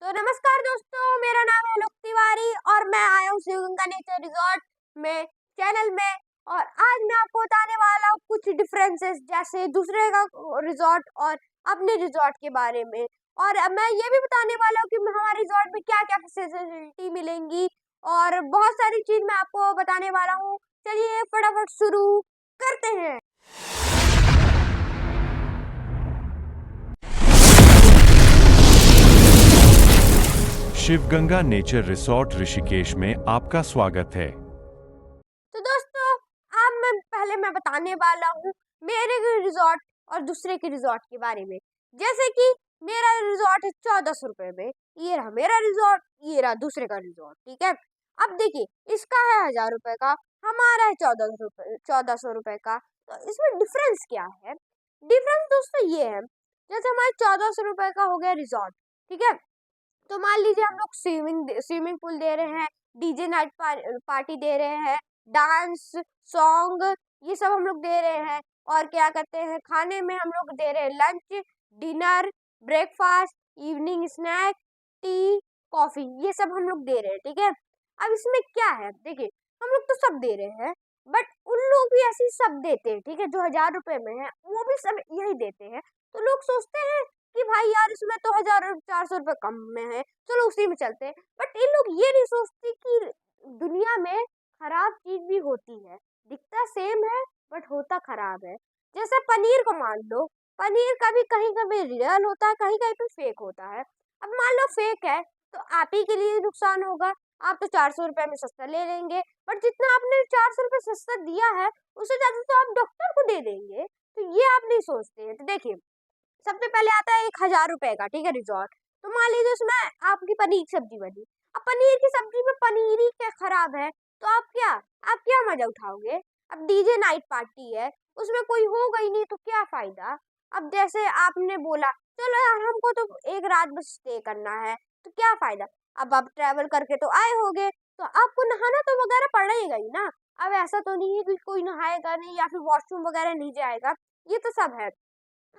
तो नमस्कार दोस्तों, मेरा नाम है लोक तिवारी और मैं आया हूँ शिवगंगा नेचर रिजॉर्ट में चैनल में। और आज मैं आपको बताने वाला हूँ कुछ डिफरेंसेस, जैसे दूसरे का रिजॉर्ट और अपने रिजॉर्ट के बारे में। और अब मैं ये भी बताने वाला हूँ कि हमारे रिजॉर्ट में क्या क्या फैसिलिटी मिलेंगी और बहुत सारी चीज मैं आपको बताने वाला हूँ। चलिए फटाफट शुरू करते हैं। शिवगंगा नेचर रिसोर्ट ऋषिकेश में आपका स्वागत है। तो दोस्तों, अब मैं बताने वाला हूँ मेरे रिजॉर्ट और दूसरे के रिजॉर्ट के बारे में। जैसे कि मेरा रिजॉर्ट है 1400 रुपए में, ये रहा मेरा रिजॉर्ट, ये रहा दूसरे का रिजॉर्ट। ठीक है, अब देखिए इसका है 1000 रुपए का, हमारा है 1400 रुपए का। तो इसमें डिफरेंस क्या है? डिफरेंस दोस्तों ये है, जैसे हमारे 1400 रुपए का हो गया रिजॉर्ट, ठीक है। तो मान लीजिए हम लोग स्विमिंग पूल दे रहे हैं, डीजे नाइट पार्टी दे रहे हैं, डांस सॉन्ग ये सब हम लोग दे रहे हैं। और क्या कहते हैं, खाने में हम लोग दे रहे हैं lunch, dinner, breakfast, evening snack, tea, coffee, ये सब हम लोग दे रहे हैं। ठीक है, अब इसमें क्या है, देखिए हम लोग तो सब दे रहे हैं, बट उन लोग भी ऐसे ही सब देते हैं। ठीक है, जो 1000 रुपए में है वो भी सब यही देते हैं। तो लोग सोचते हैं कि भाई यार इसमें तो 1400 रुपए कम में है, चलो उसी में चलते हैं। बट ये लोग ये नहीं सोचते कि दुनिया में खराब चीज भी होती है, दिखता सेम है बट होता खराब है। जैसे पनीर को मान लो, पनीर कभी कहीं कभी रियल होता है, कहीं कहीं पे फेक होता है। अब मान लो फेक है तो आप ही के लिए नुकसान होगा, आप तो 400 रुपए में सस्ता ले लेंगे, बट जितना आपने 400 रुपए सस्ता दिया है उससे ज्यादा तो आप डॉक्टर को दे देंगे। तो ये आप नहीं सोचते हैं। तो देखिए, सबसे पहले आता है 1000 रुपए का, ठीक है, रिजॉर्ट। तो मान लीजिए उसमें आपकी पनीर की सब्जी बनी, अब पनीर की सब्जी में पनीर ही क्या खराब है, तो आप क्या मजा उठाओगे? अब डीजे नाइट पार्टी है, उसमें कोई होगा ही नहीं तो क्या फायदा? अब जैसे आपने बोला चलो यार हमको तो एक रात बस स्टे करना है, तो क्या फायदा? अब आप ट्रेवल करके तो आए होगे, तो आपको नहाना तो वगैरह पड़ेगा ही ना। अब ऐसा तो नहीं है कि कोई नहाएगा नहीं या फिर वॉशरूम वगैरह नहीं जाएगा, ये तो सब है।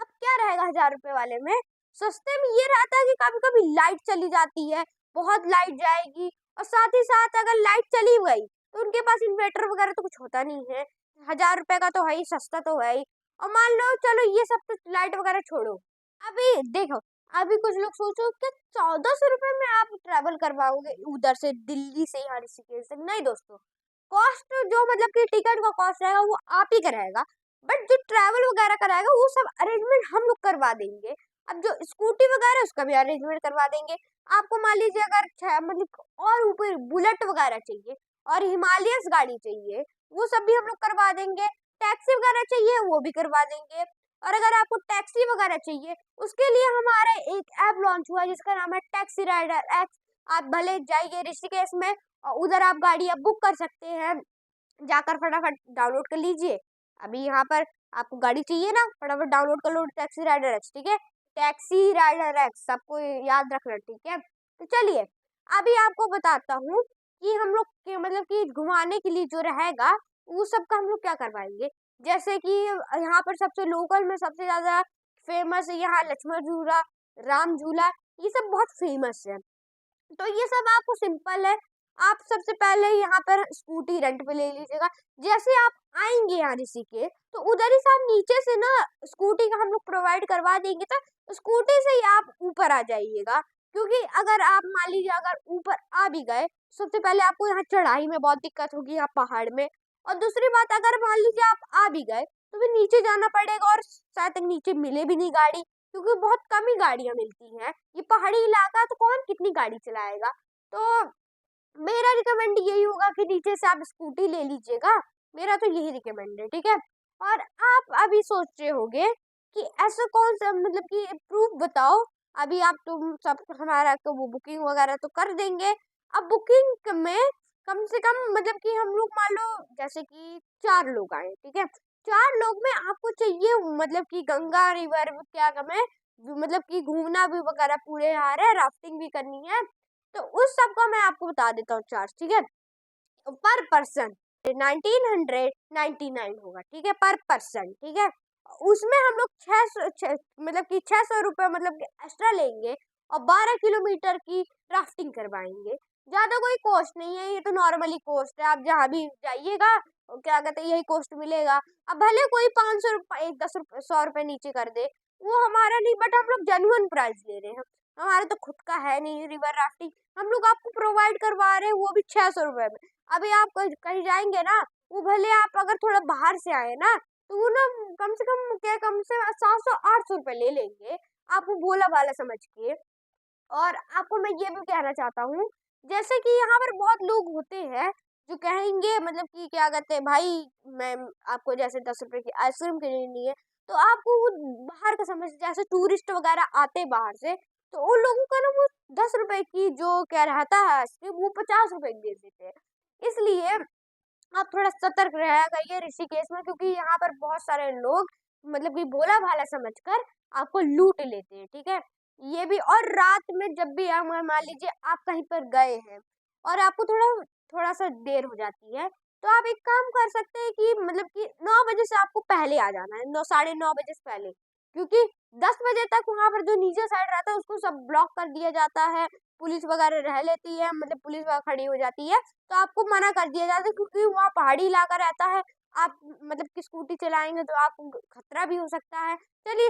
अब क्या रहेगा 1000 रुपए वाले में? सस्ते में ये रहता है कि कभी कभी लाइट चली जाती है, बहुत लाइट जाएगी, और साथ ही साथ अगर लाइट चली गई तो उनके पास इन्वर्टर वगैरह तो कुछ होता नहीं है। 1000 रुपए का तो है ही, सस्ता तो है ही। और मान लो चलो ये सब तो लाइट वगैरह छोड़ो, अभी देखो, अभी कुछ लोग सोचो कि 1400 रुपए में आप ट्रेवल करवाओगे उधर से, दिल्ली से यहाँ ऋषिकेश तक? नहीं दोस्तों, कॉस्ट जो मतलब कि टिकट का कॉस्ट रहेगा वो आप ही का रहेगा, बट जो ट्रैवल वगैरह कराएगा वो सब अरेंजमेंट हम लोग करवा देंगे। अब जो स्कूटी वगैरह है उसका भी अरेंजमेंट करवा देंगे। आपको मान लीजिए अगर मतलब और ऊपर बुलेट वगैरह चाहिए और हिमालयस गाड़ी चाहिए, वो सब भी हम लोग करवा देंगे। टैक्सी वगैरह चाहिए वो भी करवा देंगे। और अगर आपको टैक्सी वगैरह चाहिए, उसके लिए हमारा एक ऐप लॉन्च हुआ है जिसका नाम है टैक्सी राइडर एक्स। आप भले जाइए ऋषिकेश में और उधर आप गाड़ी आप बुक कर सकते हैं, जाकर फटाफट डाउनलोड कर लीजिए। अभी यहाँ पर आपको गाड़ी चाहिए ना, फटाफट डाउनलोड कर लो टैक्सी राइडर एक्स। ठीक है, टैक्सी राइडर एक्स सबको याद रखना, ठीक है। तो चलिए अभी आपको बताता हूँ कि हम लोग के मतलब कि घुमाने के लिए जो रहेगा वो सब का हम लोग क्या करवाएंगे। जैसे कि यहाँ पर सबसे लोकल में सबसे ज्यादा फेमस है यहाँ लक्ष्मण झूला, राम झूला, ये सब बहुत फेमस है। तो ये सब आपको सिंपल है, आप सबसे पहले यहाँ पर स्कूटी रेंट पे ले लीजिएगा। जैसे आप आएंगे यहाँ ऋषिकेश तो उधर ही से आप नीचे से ना स्कूटी का हम लोग प्रोवाइड करवा देंगे, तो स्कूटी से ही आप ऊपर आ जाइएगा। क्योंकि अगर आप मान लीजिए अगर ऊपर आ भी गए, सबसे पहले आपको यहाँ चढ़ाई में बहुत दिक्कत होगी यहाँ पहाड़ में, और दूसरी बात अगर मान लीजिए आप आ भी गए तो फिर नीचे जाना पड़ेगा और शायद तक नीचे मिले भी नहीं गाड़ी, क्योंकि बहुत कम ही गाड़ियां मिलती हैं। ये पहाड़ी इलाका तो कौन कितनी गाड़ी चलाएगा। तो मेरा रिकमेंड यही होगा कि नीचे से आप स्कूटी ले लीजिएगा, मेरा तो यही रिकमेंड है। ठीक है, और आप अभी सोच रहे होगे कि ऐसा कौन सा मतलब कि प्रूफ बताओ। अभी आप तुम सब हमारा तो वो बुकिंग वगैरह तो कर देंगे। अब बुकिंग में कम से कम मतलब कि हम लोग मान लो जैसे कि 4 लोग आए, ठीक है, 4 लोग में आपको चाहिए मतलब कि गंगा रिवर क्या कम है, मतलब कि घूमना भी वगैरह पूरे आ रहा है, राफ्टिंग भी करनी है, तो उस सब का मैं आपको बता देता हूँ चार्ज। ठीक है, पर पर्सन 1999 होगा, ठीक है, पर पर्सन। ठीक है, उसमें हम लोग 600 मतलब कि 600 रुपये मतलब कि एक्स्ट्रा लेंगे, और 12 किलोमीटर की राफ्टिंग करवाएंगे। ज़्यादा कोई कॉस्ट नहीं है, ये तो नॉर्मली कॉस्ट है, आप जहाँ भी जाइएगा क्या कहते हैं यही कॉस्ट मिलेगा। अब भले कोई 500 रुपये 100 रुपये नीचे कर दे, वो हमारा नहीं, बट हम लोग जेन्युइन प्राइस ले रहे हैं। हमारा तो खुद का है नहीं रिवर राफ्टिंग, हम लोग आपको प्रोवाइड करवा रहे हैं, वो भी 600 रुपये में। अभी आप कहीं जाएंगे ना, वो भले आप अगर थोड़ा बाहर से आए ना, तो वो ना कम से कम क्या, कम से 700-800 रुपये ले लेंगे आपको भोला भाला समझ के। और आपको मैं ये भी कहना चाहता हूँ, जैसे कि यहाँ पर बहुत लोग होते हैं जो कहेंगे मतलब कि क्या कहते हैं भाई, मैं आपको जैसे 10 रुपए की आइसक्रीम खरीदनी है, तो आपको वो बाहर का समझ, जैसे टूरिस्ट वगैरह आते हैं बाहर से, तो उन लोगों का ना वो 10 रुपए की जो क्या रहता है आइसक्रीम, वो 50 रुपए की दे देते हैं। इसलिए आप थोड़ा सतर्क रहा करिए ऋषिकेश में, क्योंकि यहाँ पर बहुत सारे लोग मतलब कि भोला भाला समझकर आपको लूट लेते हैं, ठीक है। ये भी, और रात में जब भी आप मान लीजिए आप कहीं पर गए हैं और आपको थोड़ा थोड़ा सा देर हो जाती है, तो आप एक काम कर सकते हैं कि मतलब कि 9 बजे से आपको पहले आ जाना है, 9 साढ़े 9 बजे से पहले, क्योंकि 10 बजे तक वहां पर जो नीचे साइड रहता है उसको सब ब्लॉक कर दिया जाता है, पुलिस वगैरह रह लेती है, मतलब पुलिस वगैरह खड़ी हो जाती है, तो आपको मना कर दिया जाता है, क्योंकि वहाँ पहाड़ी इलाका रहता है। आप मतलब कि स्कूटी चलाएंगे तो आपको खतरा भी हो सकता है। चलिए।